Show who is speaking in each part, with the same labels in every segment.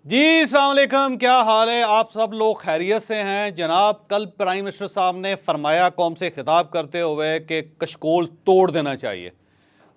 Speaker 1: जी अस्सलाम वालेकुम, क्या हाल है? आप सब लोग खैरियत से हैं जनाब। कल प्राइम मिनिस्टर साहब ने फरमाया कौम से खिताब करते हुए कि कशकोल तोड़ देना चाहिए।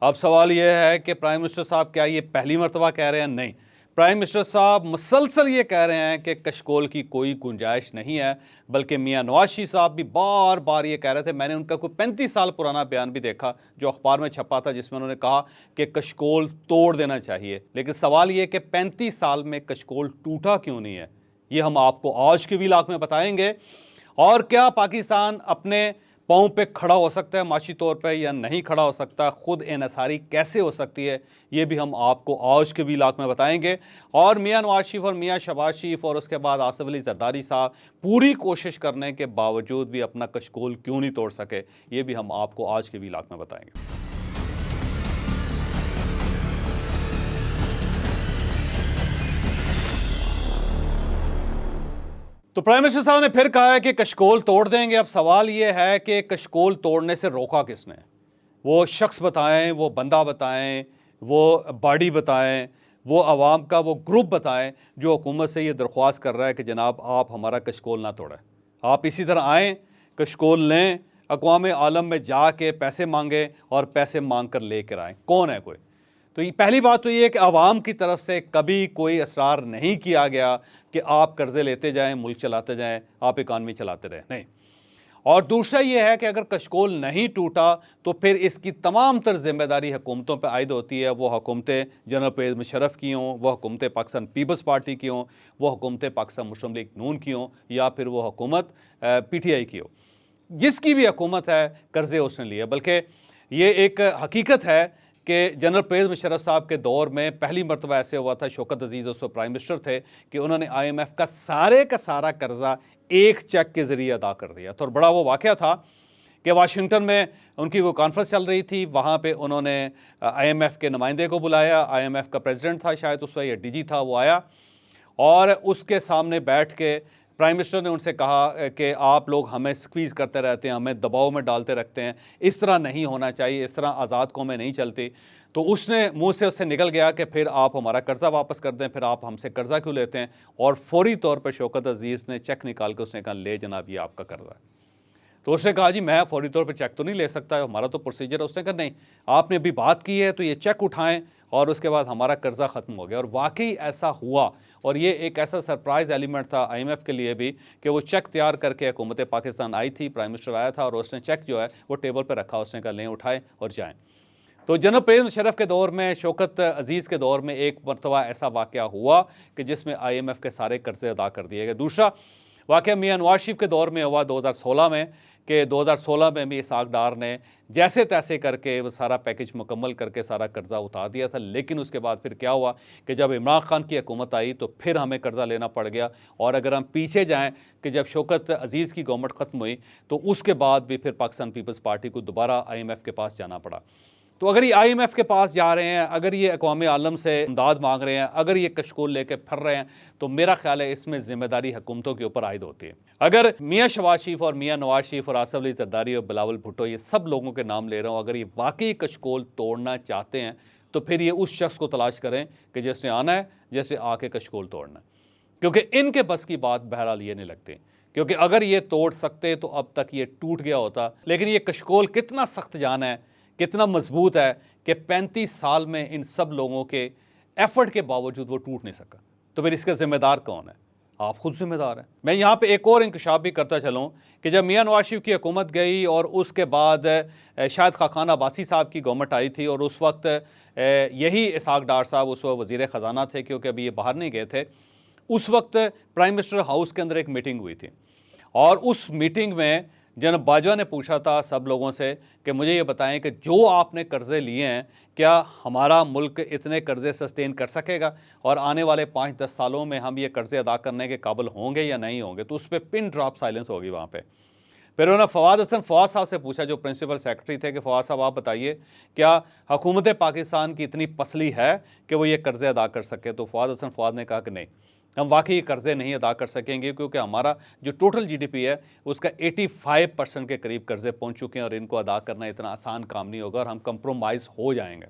Speaker 1: अब सवाल यह है कि प्राइम मिनिस्टर साहब क्या ये पहली मरतबा कह रहे हैं? नहीं, प्राइम मिनिस्टर साहब मुसलसल ये कह रहे हैं कि कशकोल की कोई गुंजाइश नहीं है। बल्कि मियां नवाज शरीफ साहब भी बार बार ये कह रहे थे। मैंने उनका कोई 35 साल पुराना बयान भी देखा जो अखबार में छपा था, जिसमें उन्होंने कहा कि कशकोल तोड़ देना चाहिए। लेकिन सवाल ये कि 35 साल में कशकोल टूटा क्यों नहीं है, ये हम आपको आज के व्लॉग में बताएंगे। और क्या पाकिस्तान अपने पाँव पे खड़ा हो सकता है माशी तौर पे या नहीं खड़ा हो सकता, खुद इन्हिसारी कैसे हो सकती है, ये भी हम आपको आज के व्लॉग में बताएंगे। और मियां नवाज शरीफ और मियां शहबाज शरीफ और उसके बाद आसिफ अली जरदारी साहब पूरी कोशिश करने के बावजूद भी अपना कशकोल क्यों नहीं तोड़ सके, ये भी हम आपको आज के व्लॉग में बताएंगे। तो प्राइम मिनिस्टर साहब ने फिर कहा है कि कशकोल तोड़ देंगे। अब सवाल यह है कि कशकोल तोड़ने से रोका किसने? वो शख्स बताएं, वो बंदा बताएं, वो बॉडी बताएं, वो आवाम का वो ग्रुप बताएं जो हुकूमत से ये दरख्वास्त कर रहा है कि जनाब आप हमारा कशकोल ना तोड़ें। आप इसी तरह आएँ, कशकोल लें, अक़वाम आलम में जाके पैसे मांगें और पैसे मांग कर ले कर आएँ। कौन है कोई? तो ये पहली बात तो ये है कि आवाम की तरफ से कभी कोई असरार नहीं किया गया कि आप कर्ज़े लेते जाएं, मुल्क चलाते जाएं, आप इकानमी चलाते रहें, नहीं। और दूसरा ये है कि अगर कशकोल नहीं टूटा तो फिर इसकी तमाम तर जिम्मेदारी हुकूमतों पर आयद होती है। वो हुकूमतें जनरल परवेज़ मुशर्रफ की हों, वो हुकूमतें पाकिस्तान पीपल्स पार्टी की हों, वो हुकूमतें पाकिस्तान मुस्लिम लीग नून की हों, या फिर वो हुकूमत PTI की हो। जिसकी भी हुकूमत है, कर्ज़े उसने लिए। बल्कि ये एक हकीकत है कि जनरल परवेज़ मुशर्रफ साहब के दौर में पहली मरतबा ऐसे हुआ था, शौकत अजीज़ उस वक्त प्राइम मिनिस्टर थे, कि उन्होंने IMF का सारा कर्जा एक चेक के ज़रिए अदा कर दिया। तो बड़ा वो वाक़या था कि वाशिंगटन में उनकी वो कॉन्फ्रेंस चल रही थी, वहाँ पे उन्होंने IMF के नुमाइंदे को बुलाया। IMF का प्रेसिडेंट था शायद उस वक्त, या DG था, वो आया और उसके सामने बैठ के प्राइम मिनिस्टर ने उनसे कहा कि आप लोग हमें स्क्वीज़ करते रहते हैं, हमें दबाव में डालते रखते हैं, इस तरह नहीं होना चाहिए, इस तरह आज़ाद कौमें नहीं चलती। तो उसने मुंह से उससे निकल गया कि फिर आप हमारा कर्ज़ा वापस कर दें, फिर आप हमसे कर्ज़ा क्यों लेते हैं? और फौरी तौर पर शौकत अजीज़ ने चेक निकाल के उसने कहा, ले जनाब ये आपका कर्ज़ा है। तो उसने कहा, जी मैं फौरी तौर पे चेक तो नहीं ले सकता, हमारा तो प्रोसीजर है। उसने कहा नहीं, आपने अभी बात की है तो ये चेक उठाएं और उसके बाद हमारा कर्जा ख़त्म हो गया। और वाकई ऐसा हुआ। और ये एक ऐसा सरप्राइज़ एलिमेंट था IMF के लिए भी कि वो चेक तैयार करके हुकूमत पाकिस्तान आई थी, प्राइम मिनिस्टर आया था और उसने चेक जो है वो टेबल पर रखा। उसने कहा लें, उठाएं और जाएँ। तो जनरल परवेज़ मुशर्रफ के दौर में, शौकत अजीज़ के दौर में एक मरतबा ऐसा वाक़या हुआ कि जिसमें IMF के सारे कर्जे अदा कर दिए गए। दूसरा वाक़या मियां नवाज शरीफ के दौर में हुआ 2016 में, कि 2016 में भी इसहाक डार ने जैसे तैसे करके वो सारा पैकेज मुकम्मल करके सारा कर्जा उतार दिया था। लेकिन उसके बाद फिर क्या हुआ कि जब इमरान खान की हुकूमत आई तो फिर हमें कर्जा लेना पड़ गया। और अगर हम पीछे जाएं कि जब शौकत अजीज़ की गवर्नमेंट ख़त्म हुई तो उसके बाद भी फिर पाकिस्तान पीपल्स पार्टी को दोबारा IMF के पास जाना पड़ा। तो अगर ये IMF के पास जा रहे हैं, अगर ये अक़वाम आलम से इमदाद मांग रहे हैं, अगर ये कशकोल लेके फिर रहे हैं, तो मेरा ख्याल है इसमें जिम्मेदारी हुकूमतों के ऊपर आयद होती है। अगर मियां शहबाज शरीफ और मियां नवाज शरीफ और आसिफ अली जरदारी और बिलावल भुट्टो, ये सब लोगों के नाम ले रहा हूँ, अगर ये वाकई कशकोल तोड़ना चाहते हैं तो फिर ये उस शख्स को तलाश करें कि जिसने आना है, जैसे आके कशकोल तोड़ना है। क्योंकि इनके बस की बात बहरहाल ये नहीं लगती। क्योंकि अगर ये तोड़ सकते तो अब तक ये टूट गया होता। लेकिन ये कशकोल कितना सख्त जान है, कितना मजबूत है कि 35 साल में इन सब लोगों के एफर्ट के बावजूद वो टूट नहीं सका। तो फिर इसका जिम्मेदार कौन है? आप खुद जिम्मेदार हैं। मैं यहाँ पे एक और इंकशाफ भी करता चलूँ कि जब मियां नवाज शरीफ की हुकूमत गई और उसके बाद शायद खाकान अब्बासी साहब की गवर्नमेंट आई थी, और उस वक्त यही इसहाक डार साहब उस वक्त वज़ीर ख़जाना थे, क्योंकि अभी ये बाहर नहीं गए थे। उस वक्त प्राइम मिनिस्टर हाउस के अंदर एक मीटिंग हुई थी और उस मीटिंग में जनाब बाजवा ने पूछा था सब लोगों से कि मुझे ये बताएं कि जो आपने कर्ज़े लिए हैं, क्या हमारा मुल्क इतने कर्ज़े सस्टेन कर सकेगा और आने वाले 5-10 सालों में हम ये कर्ज़े अदा करने के काबिल होंगे या नहीं होंगे? तो उस पर पिन ड्रॉप साइलेंस होगी वहाँ पे। फिर उन्होंने फवाद साहब से पूछा, जो प्रिंसिपल सेक्रेटरी थे, कि फवाद साहब आप बताइए, क्या हुकूमत पाकिस्तान की इतनी पसली है कि वो ये कर्ज़े अदा कर सके? तो फवाद ने कहा कि नहीं, हम वाकई कर्ज़े नहीं अदा कर सकेंगे, क्योंकि हमारा जो टोटल GDP है उसका 85% के करीब कर्ज़े पहुंच चुके हैं और इनको अदा करना इतना आसान काम नहीं होगा और हम कंप्रोमाइज़ हो जाएंगे।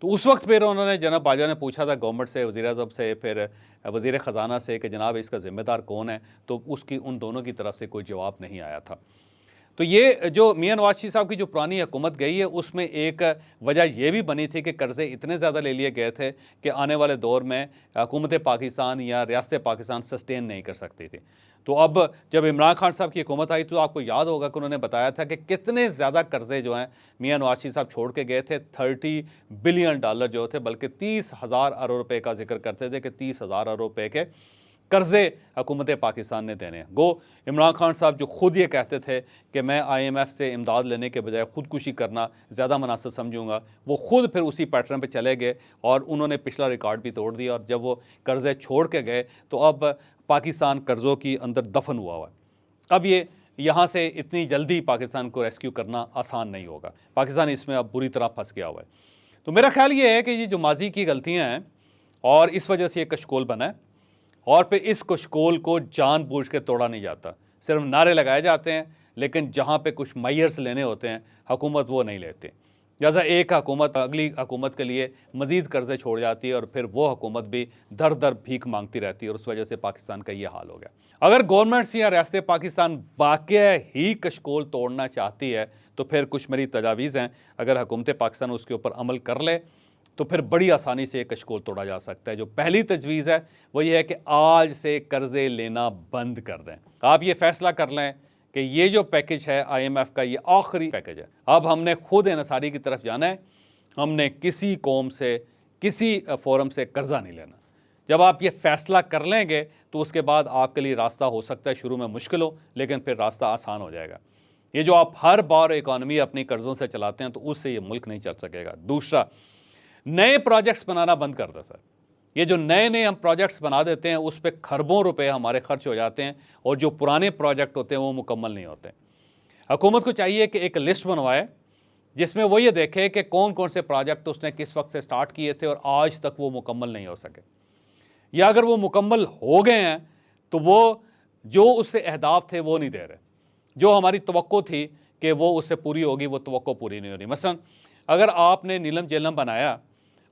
Speaker 1: तो उस वक्त फिर उन्होंने जनाब बाजवा ने पूछा था गवर्नमेंट से, वज़ीर-ए-आज़म से, फिर वज़ीर ख़जाना से कि जनाब इसका ज़िम्मेदार कौन है, तो उसकी उन दोनों की तरफ से कोई जवाब नहीं आया था। तो ये जो मियां नवाज शरीफ साहब की जो पुरानी हुकूमत गई है, उसमें एक वजह यह भी बनी थी कि कर्ज़े इतने ज़्यादा ले लिए गए थे कि आने वाले दौर में हुकूमत पाकिस्तान या रियासत पाकिस्तान सस्टेन नहीं कर सकती थी। तो अब जब इमरान खान साहब की हुकूमत आई तो आपको याद होगा कि उन्होंने बताया था कि कितने ज़्यादा कर्ज़े जो हैं मियां नवाज शरीफ साहब छोड़ के गए थे। $30 बिलियन जो थे, बल्कि 30,000 अरब रुपये का जिक्र करते थे कि 30,000 अरब रुपये के कर्ज़े हुकूमत पाकिस्तान ने देने हैं। गो इमरान खान साहब जो खुद ये कहते थे कि मैं IMF से इमदाद लेने के बजाय ख़ुदकुशी करना ज़्यादा मुनासिब समझूंगा, वो खुद फिर उसी पैटर्न पे चले गए और उन्होंने पिछला रिकॉर्ड भी तोड़ दिया। और जब वो कर्ज़े छोड़ के गए तो अब पाकिस्तान कर्ज़ों की अंदर दफन हुआ है। अब ये यहाँ से इतनी जल्दी पाकिस्तान को रेस्क्यू करना आसान नहीं होगा। पाकिस्तान इसमें अब बुरी तरह फंस गया हुआ है। तो मेरा ख्याल ये है कि ये जो माजी की गलतियाँ हैं और इस वजह से ये कशकोल बना है, और फिर इस कशकोल को जानबूझ के तोड़ा नहीं जाता। सिर्फ नारे लगाए जाते हैं, लेकिन जहाँ पे कुछ मायर्स लेने होते हैं हुकूमत वो नहीं लेते। जैसा एक हुकूमत अगली हुकूमत के लिए मज़ीद कर्ज़े छोड़ जाती है और फिर वो हुकूमत भी दर दर भीख मांगती रहती है, और उस वजह से पाकिस्तान का ये हाल हो गया। अगर गवर्नमेंट्स या रियासत पाकिस्तान वाकई ही कशकोल तोड़ना चाहती है तो फिर कुछ मेरी तजावीज़ हैं। अगर हुकूमत पाकिस्तान उसके ऊपर अमल कर ले तो फिर बड़ी आसानी से कशकोल तोड़ा जा सकता है। जो पहली तजवीज़ है वो ये है कि आज से कर्ज़े लेना बंद कर दें। आप ये फ़ैसला कर लें कि ये जो पैकेज है IMF का, ये आखिरी पैकेज है। अब हमने खुद इंसारी की तरफ जाना है। हमने किसी कौम से, किसी फोरम से कर्ज़ा नहीं लेना। जब आप ये फ़ैसला कर लेंगे तो उसके बाद आपके लिए रास्ता हो सकता है शुरू में मुश्किल हो, लेकिन फिर रास्ता आसान हो जाएगा। ये जो आप हर बार इकॉनमी अपनी कर्ज़ों से चलाते हैं तो उससे ये मुल्क नहीं चल सकेगा। दूसरा, नए प्रोजेक्ट्स बनाना बंद कर दो सर। ये जो नए नए हम प्रोजेक्ट्स बना देते हैं उस पर खरबों रुपए हमारे खर्च हो जाते हैं, और जो पुराने प्रोजेक्ट होते हैं वो मुकम्मल नहीं होते। हुकूमत को चाहिए कि एक लिस्ट बनवाए जिसमें वो ये देखे कि कौन कौन से प्रोजेक्ट उसने किस वक्त से स्टार्ट किए थे और आज तक वो मुकम्मल नहीं हो सके, या अगर वो मुकम्मल हो गए हैं तो वो जो उससे अहदाफ थे वो नहीं दे रहे। जो हमारी तवक्को थी कि वो उससे पूरी होगी, वो तवक्को पूरी नहीं हो रही। मसलन अगर आपने नीलम झेलम बनाया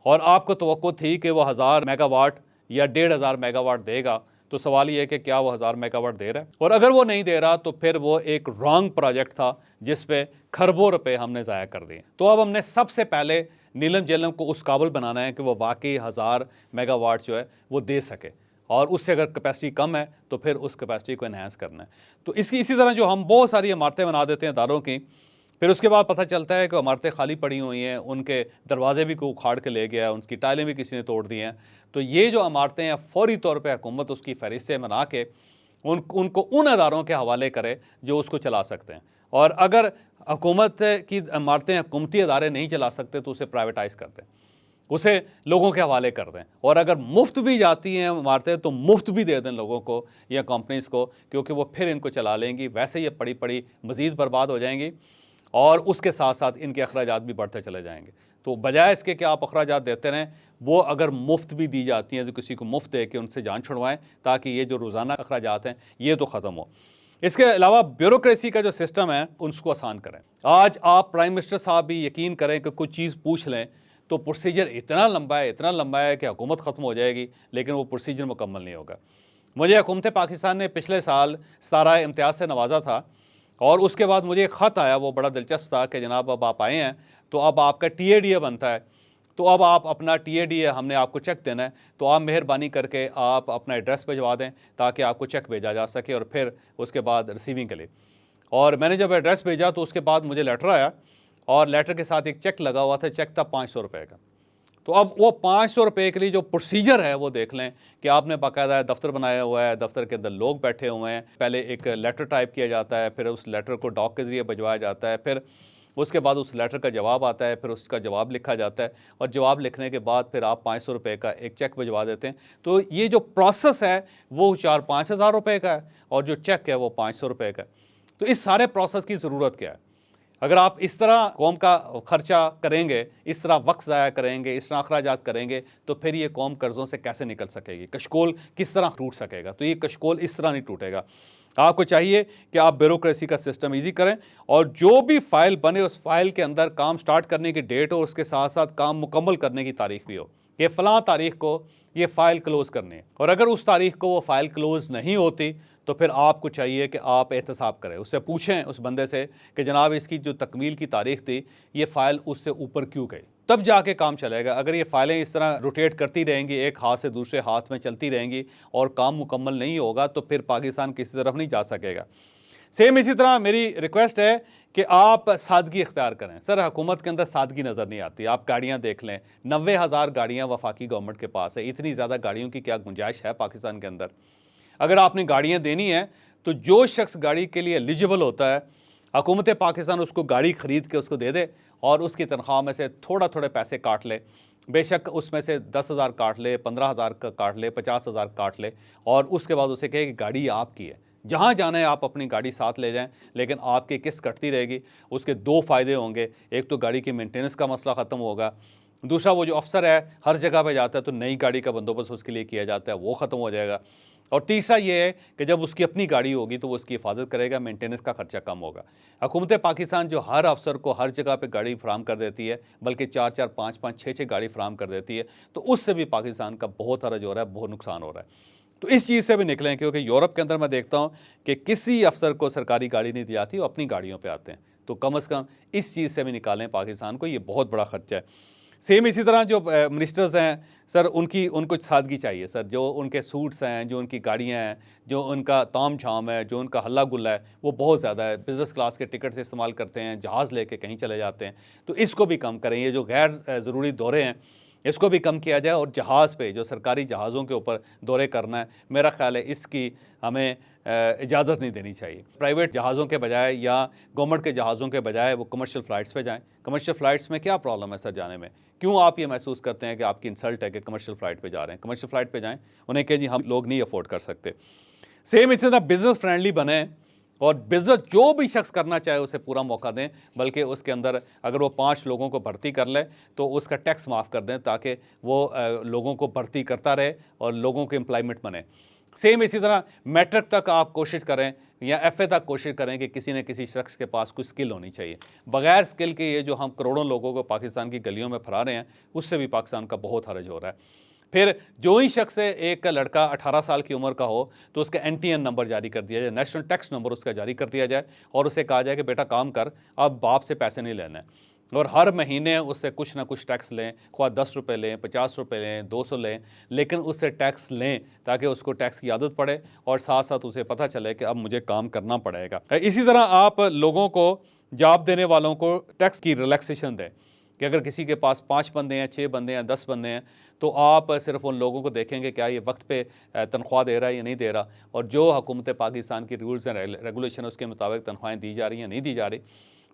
Speaker 1: और आपको तवक्को थी कि वो 1000 मेगावाट या 1500 मेगावाट देगा, तो सवाल ये है कि क्या वो 1000 मेगावाट दे रहा है? और अगर वो नहीं दे रहा तो फिर वो एक रॉन्ग प्रोजेक्ट था जिस पे खरबों रुपए हमने ज़ाया कर दिए। तो अब हमने सबसे पहले नीलम झेलम को उस काबिल बनाना है कि वो वाकई 1000 मेगावाट जो है वो दे सके, और उससे अगर कैपेसिटी कम है तो फिर उस कैपेसिटी को इन्हांस करना है। तो इसी तरह जो हम बहुत सारी इमारतें बना देते हैं इदारों की, फिर उसके बाद पता चलता है कि इमारतें खाली पड़ी हुई हैं, उनके दरवाजे भी कोई उखाड़ के ले गया, उनकी टाइलें भी किसी ने तोड़ दी हैं। तो ये जो इमारतें हैं फौरी तौर पे हुकूमत उसकी फहरिस्तें बना के उनको उन अदारों के हवाले करे जो उसको चला सकते हैं। और अगर हुकूमत की इमारतें हुकूमती अदारे नहीं चला सकते तो उसे प्राइवेटाइज़ कर दें, उसे लोगों के हवाले कर दें। और अगर मुफ्त भी जाती हैं इमारतें तो मुफ्त भी दे दें लोगों को या कंपनीज़ को, क्योंकि वो फिर इनको चला लेंगी। वैसे ये पड़ी पड़ी मज़ीद बर्बाद हो जाएंगी और उसके साथ साथ इनके अखराजात भी बढ़ते चले जाएंगे। तो बजाय इसके कि आप अखराजात देते रहें, वो अगर मुफ्त भी दी जाती हैं तो किसी को मुफ्त दे के उनसे जान छुड़वाएं, ताकि ये जो रोज़ाना अखराजात हैं ये तो ख़त्म हो। इसके अलावा ब्यूरोक्रेसी का जो सिस्टम है उसको आसान करें। आज आप प्राइम मिनिस्टर साहब भी यकीन करें कि कुछ चीज़ पूछ लें तो प्रोसीजर इतना लंबा है कि हुकूमत ख़त्म हो जाएगी, लेकिन वो प्रोसीजर मुकम्मल नहीं होगा। मुझे हुकूमत पाकिस्तान ने पिछले साल 17 इम्तियाज़ से नवाजा था, और उसके बाद मुझे एक ख़त आया, वो बड़ा दिलचस्प था कि जनाब अब आप आए हैं तो अब आपका TADA बनता है, तो अब आप अपना TADA हमने आपको चेक देना है, तो आप मेहरबानी करके आप अपना एड्रेस भिजवा दें ताकि आपको चेक भेजा जा सके, और फिर उसके बाद रिसीविंग के लिए। और मैंने जब एड्रेस भेजा तो उसके बाद मुझे लेटर आया, और लेटर के साथ एक चेक लगा हुआ था। चेक था 500 रुपये का। तो अब वो 500 रुपये के लिए जो प्रोसीजर है वो देख लें कि आपने बाकायदा दफ्तर बनाया हुआ है, दफ्तर के अंदर लोग बैठे हुए हैं, पहले एक लेटर टाइप किया जाता है, फिर उस लेटर को डॉक के ज़रिए भिजवाया जाता है, फिर उसके बाद उस लेटर का जवाब आता है, फिर उसका जवाब लिखा जाता है, और जवाब लिखने के बाद फिर आप 500 रुपये का एक चेक भिजवा देते हैं। तो ये जो प्रोसेस है वो 4-5 हज़ार रुपये का है, और जो चेक है वो 500 रुपये का है। तो इस सारे प्रोसेस की ज़रूरत क्या है? अगर आप इस तरह कौम का खर्चा करेंगे, इस तरह वक्त ज़ाया करेंगे, इस तरह अखराजात करेंगे, तो फिर ये कौम कर्ज़ों से कैसे निकल सकेगी? कशकोल किस तरह टूट सकेगा? तो ये कशकोल इस तरह नहीं टूटेगा। आपको चाहिए कि आप ब्यूरोक्रेसी का सिस्टम ईजी करें और जो भी फाइल बने उस फाइल के अंदर काम स्टार्ट करने की डेट हो, उसके साथ साथ काम मुकम्मल करने की तारीख भी हो कि फ़लाँ तारीख को ये फ़ाइल क्लोज़ करनी है। और अगर उस तारीख को वो फ़ाइल क्लोज़ नहीं होती तो फिर आपको चाहिए कि आप एहतसाब करें, उससे पूछें उस बंदे से कि जनाब इसकी जो तकमील की तारीख थी ये फ़ाइल उससे ऊपर क्यों गई, तब जाके काम चलेगा। अगर ये फ़ाइलें इस तरह रोटेट करती रहेंगी, एक हाथ से दूसरे हाथ में चलती रहेंगी और काम मुकम्मल नहीं होगा तो फिर पाकिस्तान किसी तरफ नहीं जा सकेगा। सेम इसी तरह मेरी रिक्वेस्ट है कि आप सादगी इख्तियार करें। सर हुकूमत के अंदर सादगी नज़र नहीं आती। आप गाड़ियाँ देख लें, 90,000 गाड़ियाँ वफाकी गवर्नमेंट के पास है। इतनी ज़्यादा गाड़ियों की क्या गुंजाइश है पाकिस्तान के अंदर? अगर आपने गाड़ियाँ देनी है तो जो शख्स गाड़ी के लिए एलिजिबल होता है, हुकूमत पाकिस्तान उसको गाड़ी ख़रीद के उसको दे दे और उसकी तनख्वाह में से थोड़े पैसे काट ले। बेशक उसमें से 10,000 काट ले, 15,000 का काट ले, 50,000 काट ले और उसके बाद उसे कहे कि गाड़ी आपकी है, जहाँ जाना है आप अपनी गाड़ी साथ ले जाएं, लेकिन आपकी किस्त कटती रहेगी। उसके दो फ़ायदे होंगे, एक तो गाड़ी की मेंटेनेंस का मसला ख़त्म होगा, दूसरा वो जो अफसर है हर जगह पे जाता है तो नई गाड़ी का बंदोबस्त उसके लिए किया जाता है, वो ख़त्म हो जाएगा। और तीसरा ये है कि जब उसकी अपनी गाड़ी होगी तो वो उसकी हिफाजत करेगा, मेंटेनेंस का खर्चा कम होगा। हुकूमत पाकिस्तान जो हर अफसर को हर जगह पे गाड़ी फराम कर देती है, बल्कि 4-4, 5-5, 6-6 गाड़ी फराम कर देती है, तो उससे भी पाकिस्तान का बहुत हर्ज हो रहा है, बहुत नुकसान हो रहा है। तो इस चीज़ से भी निकलें, क्योंकि यूरोप के अंदर मैं देखता हूँ कि किसी अफसर को सरकारी गाड़ी नहीं दी जाती, वो अपनी गाड़ियों पे आते हैं। तो कम से कम इस चीज़ से भी निकालें पाकिस्तान को, ये बहुत बड़ा खर्चा है। सेम इसी तरह जो मिनिस्टर्स हैं सर, उनको सादगी चाहिए सर। जो उनके सूट्स हैं, जो उनकी गाड़ियाँ हैं, जो उनका ताम झाम है, जो उनका हल्ला गुल्ला है, वो बहुत ज़्यादा है। बिज़नेस क्लास के टिकट से इस्तेमाल करते हैं, जहाज़ लेके कहीं चले जाते हैं। तो इसको भी कम करें। ये जो गैर ज़रूरी दौरे हैं इसको भी कम किया जाए और जहाज़ पे जो सरकारी जहाज़ों के ऊपर दौरे करना है, मेरा ख़्याल है इसकी हमें इजाज़त नहीं देनी चाहिए। प्राइवेट जहाज़ों के बजाय या गवर्नमेंट के जहाज़ों के बजाय वो कमर्शियल फ़्लाइट्स पे जाएं। कमर्शियल फ़्लाइट्स में क्या प्रॉब्लम है सर जाने में? क्यों आप ये महसूस करते हैं कि आपकी इंसल्ट है कि कमर्शियल फ़्लाइट पे जा रहे हैं? कमर्शियल फ़्लाइट पे जाएँ, उन्हें कहें जी हम लोग नहीं अफोर्ड कर सकते। सेम इसी तरह बिज़नेस फ्रेंडली बने और बिज़नेस जो भी शख्स करना चाहे उसे पूरा मौका दें, बल्कि उसके अंदर अगर वो 5 लोगों को भर्ती कर ले तो उसका टैक्स माफ़ कर दें, ताकि वो लोगों को भर्ती करता रहे और लोगों के एम्प्लॉयमेंट बने। सेम इसी तरह मैट्रिक तक आप कोशिश करें या एफए तक कोशिश करें कि किसी न किसी शख्स के पास कुछ स्किल होनी चाहिए। बगैर स्किल के ये जो हम करोड़ों लोगों को पाकिस्तान की गलियों में फरा रहे हैं, उससे भी पाकिस्तान का बहुत हर्ज हो रहा है। फिर जो ही शख्स है, एक लड़का 18 साल की उम्र का हो तो उसका एनटीएन नंबर जारी कर दिया जाए, नेशनल टैक्स नंबर उसका जारी कर दिया जाए और उसे कहा जाए कि बेटा काम कर, अब बाप से पैसे नहीं लेना है और हर महीने उससे कुछ ना कुछ टैक्स लें, ख्वाह 10 रुपये लें, 50 रुपये लें, 200 लें, लेकिन उससे टैक्स लें ताकि उसको टैक्स की आदत पड़े और साथ साथ उसे पता चले कि अब मुझे काम करना पड़ेगा। इसी तरह आप लोगों को, जॉब देने वालों को टैक्स की रिलैक्सेशन दें कि अगर किसी के पास 5 बंदे हैं, 6 बंदे हैं, 10 बंदे हैं, तो आप सिर्फ उन लोगों को देखेंगे क्या ये वक्त पे तनख्वाह दे रहा है या नहीं दे रहा, और जो हुकूमत पाकिस्तान की रूल्स एंड रेगुलेशन उसके मुताबिक तनख्वाहें दी जा रही हैं नहीं दी जा रही,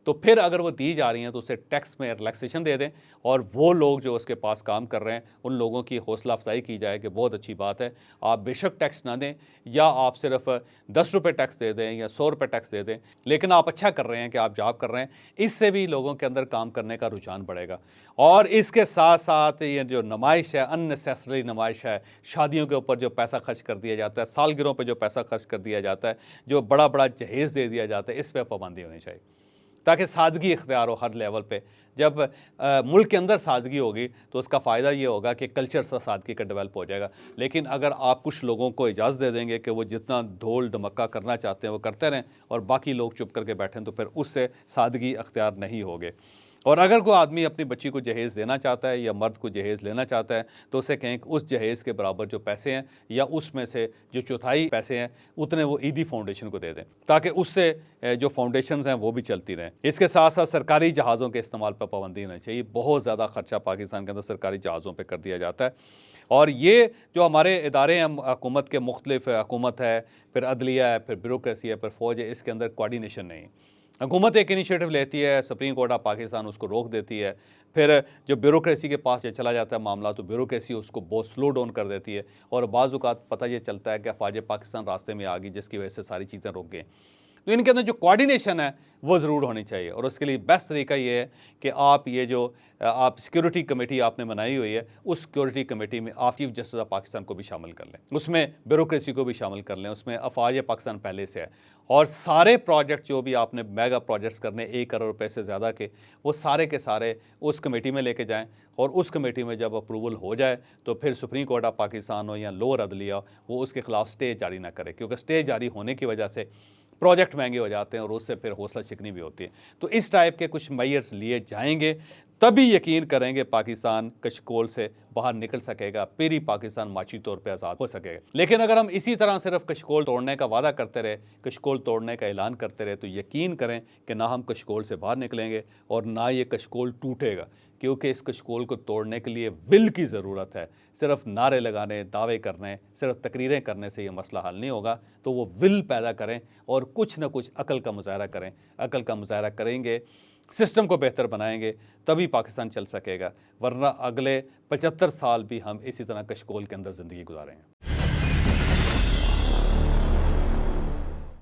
Speaker 1: तो फिर अगर वो दी जा रही हैं तो उसे टैक्स में रिलैक्सेशन दे दें और वो लोग जो उसके पास काम कर रहे हैं उन लोगों की हौसला अफजाई की जाए कि बहुत अच्छी बात है, आप बेशक टैक्स ना दें या आप सिर्फ 10 रुपये टैक्स दे दें या 100 रुपये टैक्स दे दें, लेकिन आप अच्छा कर रहे हैं कि आप जॉब कर रहे हैं। इससे भी लोगों के अंदर काम करने का रुझान बढ़ेगा। और इसके साथ साथ ये जो नुमाइश है, अननेसेसरी नुमाइश है, शादियों के ऊपर जो पैसा खर्च कर दिया जाता है, सालगिरहों पर जो पैसा खर्च कर दिया जाता है, जो बड़ा बड़ा जहेज़ दे दिया जाता है, इस पर पाबंदी होनी चाहिए ताकि सादगी इख्तियार हो हर लेवल पे। जब मुल्क के अंदर सादगी होगी तो उसका फ़ायदा ये होगा कि कल्चर सा सादगी का डेवलप हो जाएगा। लेकिन अगर आप कुछ लोगों को इजाज़त दे देंगे कि वो जितना ढोल ढमक्का करना चाहते हैं वो करते रहें और बाकी लोग चुप करके बैठें, तो फिर उससे सादगी इख्तियार नहीं होगी। और अगर कोई आदमी अपनी बच्ची को जहेज़ देना चाहता है या मर्द को जहेज़ लेना चाहता है तो उसे कहें कि उस जहेज़ के बराबर जो पैसे हैं या उसमें से जो चौथाई पैसे हैं उतने वो ईदी फाउंडेशन को दे दें, ताकि उससे जो फाउंडेशंस हैं वो भी चलती रहें। इसके साथ साथ सरकारी जहाज़ों के इस्तेमाल पर पाबंदी होनी चाहिए। बहुत ज़्यादा खर्चा पाकिस्तान के अंदर सरकारी जहाज़ों पर कर दिया जाता है और ये जो हमारे इदारे हैं हुकूमत के, मुख्तलिफ हुकूमत है, फिर अदलिया है, फिर ब्यूरोक्रेसी है, फिर फ़ौज है, इसके अंदर कोऑर्डिनेशन नहीं है। हुकूमत एक इनिशिएटिव लेती है, सुप्रीम कोर्ट ऑफ पाकिस्तान उसको रोक देती है, फिर जो ब्यूरोक्रेसी के पास ये चला जाता है मामला तो ब्यूरोक्रेसी उसको बहुत स्लो डाउन कर देती है और बाज़ औक़ात पता ये चलता है कि फ़ौज पाकिस्तान रास्ते में आ गई जिसकी वजह से सारी चीज़ें रुक गई। तो इनके अंदर जो कोऑर्डिनेशन है वो ज़रूर होनी चाहिए। और उसके लिए बेस्ट तरीका ये है कि आप ये जो आप सिक्योरिटी कमेटी आपने बनाई हुई है, उस सिक्योरिटी कमेटी में आप चीफ जस्टिस ऑफ पाकिस्तान को भी शामिल कर लें, उसमें ब्यूरोक्रेसी को भी शामिल कर लें, उसमें अफवाज पाकिस्तान पहले से है। और सारे प्रोजेक्ट जो भी आपने मेगा प्रोजेक्ट्स करने 1 करोड़ रुपए से ज़्यादा के, वो सारे के सारे उस कमेटी में लेके जाएँ। और उस कमेटी में जब अप्रूवल हो जाए तो फिर सुप्रीम कोर्ट ऑफ पाकिस्तान हो या लोअर अदलिया, वो उसके खिलाफ स्टे जारी ना करे, क्योंकि स्टे जारी होने की वजह से प्रोजेक्ट महंगे हो जाते हैं और उससे फिर हौसला शिकनी भी होती है। तो इस टाइप के कुछ मेजर्स लिए जाएंगे, तभी यकीन करेंगे पाकिस्तान कशकोल से बाहर निकल सकेगा, फिर ही पाकिस्तान माशी तौर पे आज़ाद हो सकेगा। लेकिन अगर हम इसी तरह सिर्फ कशकोल तोड़ने का वादा करते रहे, कशकोल तोड़ने का ऐलान करते रहे, तो यकीन करें कि ना हम कशकोल से बाहर निकलेंगे और ना ये कशकोल टूटेगा, क्योंकि इस कशकोल को तोड़ने के लिए विल की ज़रूरत है। सिर्फ नारे लगाने, दावे करने, सिर्फ तकरीरें करने से ये मसला हल नहीं होगा। तो वो विल पैदा करें और कुछ ना कुछ अकल का मुजाहरा करें। अकल का मुजाहरा करेंगे, सिस्टम को बेहतर बनाएंगे, तभी पाकिस्तान चल सकेगा, वरना अगले 75 साल भी हम इसी तरह कशकोल के अंदर ज़िंदगी गुजारेंगे।